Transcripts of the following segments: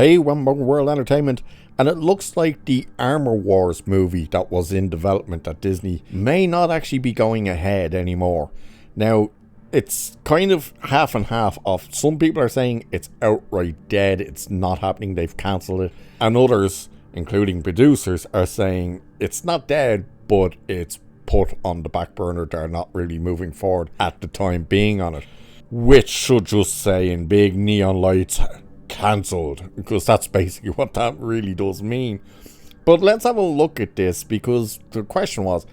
Hey, Wembo World Entertainment, and it looks like the Armor Wars movie that was in development at Disney may not actually be going ahead anymore. Now, it's kind of half and half of some people are saying it's outright dead, it's not happening, they've cancelled it, and others, including producers, are saying it's not dead, but it's put on the back burner, they're not really moving forward at the time being on it. Which should just say in big neon lights, cancelled, because that's basically what that really does mean. But let's have a look at this, because the question was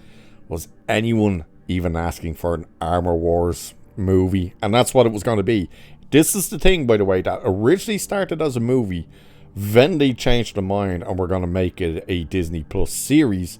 anyone even asking for an Armor Wars movie? And that's what it was going to be. This is the thing, by the way, that originally started as a movie, then they changed their mind and were going to make it a Disney Plus series,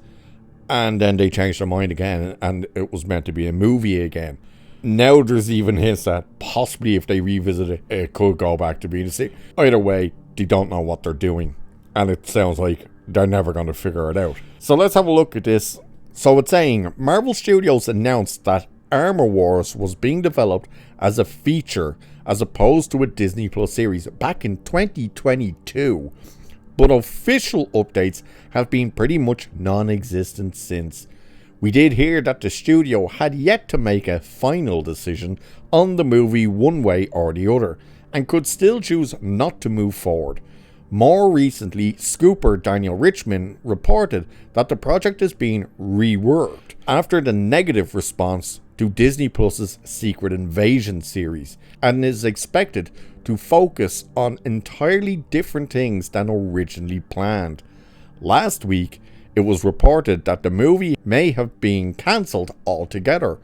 and then they changed their mind again and it was meant to be a movie again. Now there's even hints that possibly if they revisit it, it could go back to being a series. Either way, they don't know what they're doing, and it sounds like they're never going to figure it out. So let's have a look at this. So it's saying Marvel Studios announced that Armor Wars was being developed as a feature as opposed to a Disney Plus series back in 2022, but official updates have been pretty much non-existent since. We did hear that the studio had yet to make a final decision on the movie one way or the other, and could still choose not to move forward. More recently, Scooper Daniel Richman reported that the project is being reworked after the negative response to Disney Plus's Secret Invasion series, and is expected to focus on entirely different things than originally planned. Last week, it was reported that the movie may have been cancelled altogether,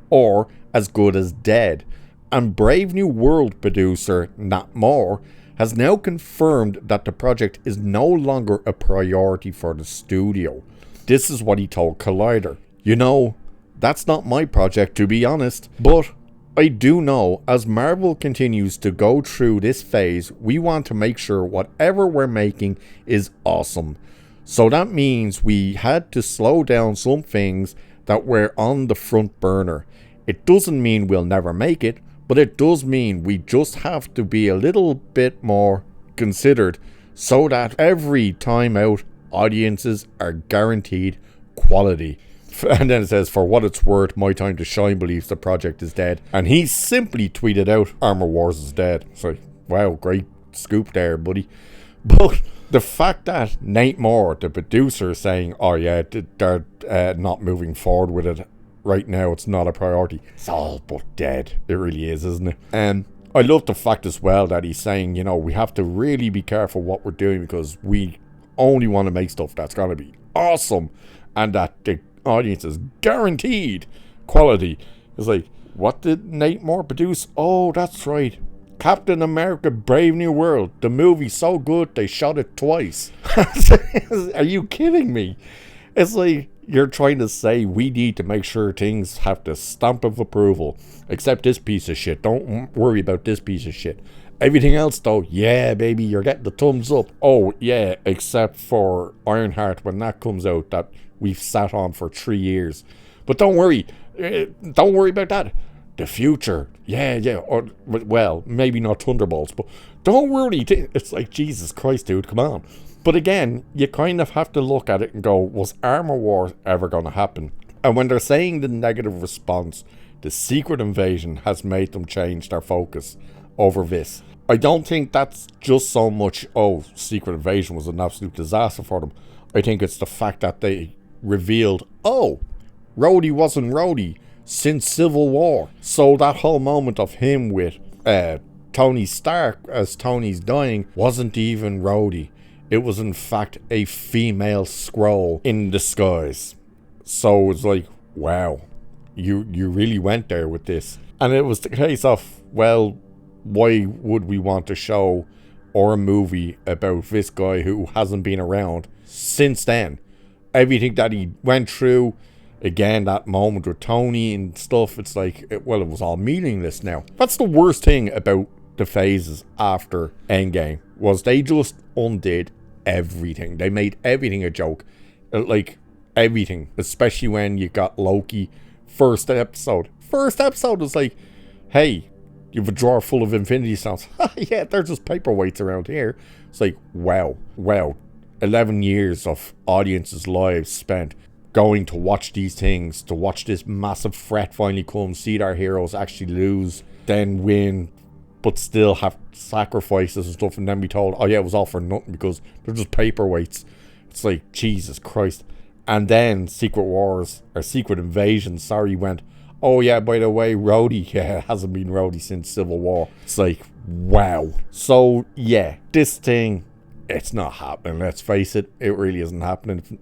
or as good as dead, and Brave New World producer Nat Moore has now confirmed that the project is no longer a priority for the studio. This is what he told Collider. "You know, that's not my project, to be honest, but I do know as Marvel continues to go through this phase, we want to make sure whatever we're making is awesome. So that means we had to slow down some things that were on the front burner. It doesn't mean we'll never make it, but it does mean we just have to be a little bit more considered so that every time out, audiences are guaranteed quality." And then it says, "For what it's worth, My Time to Shine believes the project is dead." And he simply tweeted out, "Armor Wars is dead." So, wow, great scoop there, buddy. But the fact that Nate Moore, the producer, is saying, "Oh yeah, they're not moving forward with it right now, it's not a priority," it's all but dead. It really is, isn't it? And I love the fact as well that he's saying, you know, we have to really be careful what we're doing because we only want to make stuff that's going to be awesome and that the audience is guaranteed quality. It's like, what did Nate Moore produce? Oh, that's right, Captain America Brave New World. The movie's so good they shot it twice. Are you kidding me? It's like you're trying to say we need to make sure things have the stamp of approval. Except this piece of shit. Don't worry about this piece of shit. Everything else though, yeah baby, you're getting the thumbs up. Oh yeah, except for Ironheart when that comes out that we've sat on for 3 years. But don't worry about that. The future, yeah, or, well, maybe not Thunderbolts, but don't worry, it's like, Jesus Christ, dude, come on. But again, you kind of have to look at it and go, was Armor Wars ever going to happen? And when they're saying the negative response, the Secret Invasion has made them change their focus over this. I don't think that's just so much, oh, Secret Invasion was an absolute disaster for them. I think it's the fact that they revealed, oh, Rhodey wasn't Rhodey since Civil War. So that whole moment of him with Tony Stark as Tony's dying wasn't even Rhodey. It was in fact a female Skrull in disguise. So it's like, wow, you really went there with this. And it was the case of, well, why would we want a show or a movie about this guy who hasn't been around since then? Everything that he went through, again, that moment with Tony and stuff, it's like, it was all meaningless now. That's the worst thing about the phases after Endgame, was they just undid everything. They made everything a joke. Like, everything. Especially when you got Loki. First episode was like, hey, You have a drawer full of Infinity Stones. Yeah, they're just paperweights around here. It's like, wow. 11 years of audiences' lives spent going to watch these things, to watch this massive threat finally come, see our heroes actually lose, then win, but still have sacrifices and stuff, and then be told, oh yeah, it was all for nothing because they're just paperweights. It's like, Jesus Christ. And then Secret Invasion, went, oh yeah, by the way, Rhodey, yeah, it hasn't been Rhodey since Civil War. It's like, wow. So yeah, this thing, it's not happening, let's face it. It really isn't happening.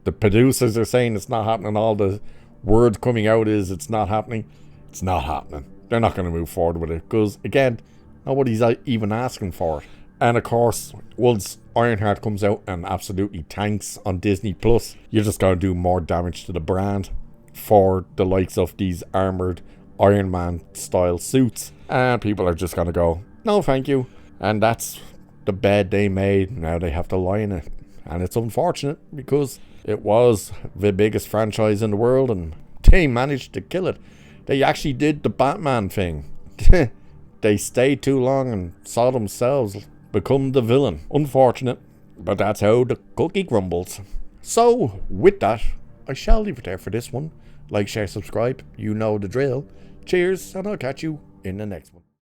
The producers are saying it's not happening. All the words coming out is it's not happening. It's not happening. They're not going to move forward with it because, again, nobody's even asking for it. And of course, once Ironheart comes out and absolutely tanks on Disney Plus, you're just going to do more damage to the brand for the likes of these armored Iron Man style suits. And people are just going to go, no thank you. And that's the bed they made. Now they have to lie in it. And it's unfortunate because it was the biggest franchise in the world and they managed to kill it. They actually did the Batman thing. They stayed too long and saw themselves become the villain. Unfortunate, but that's how the cookie crumbles. So, with that, I shall leave it there for this one. Like, share, subscribe. You know the drill. Cheers, and I'll catch you in the next one.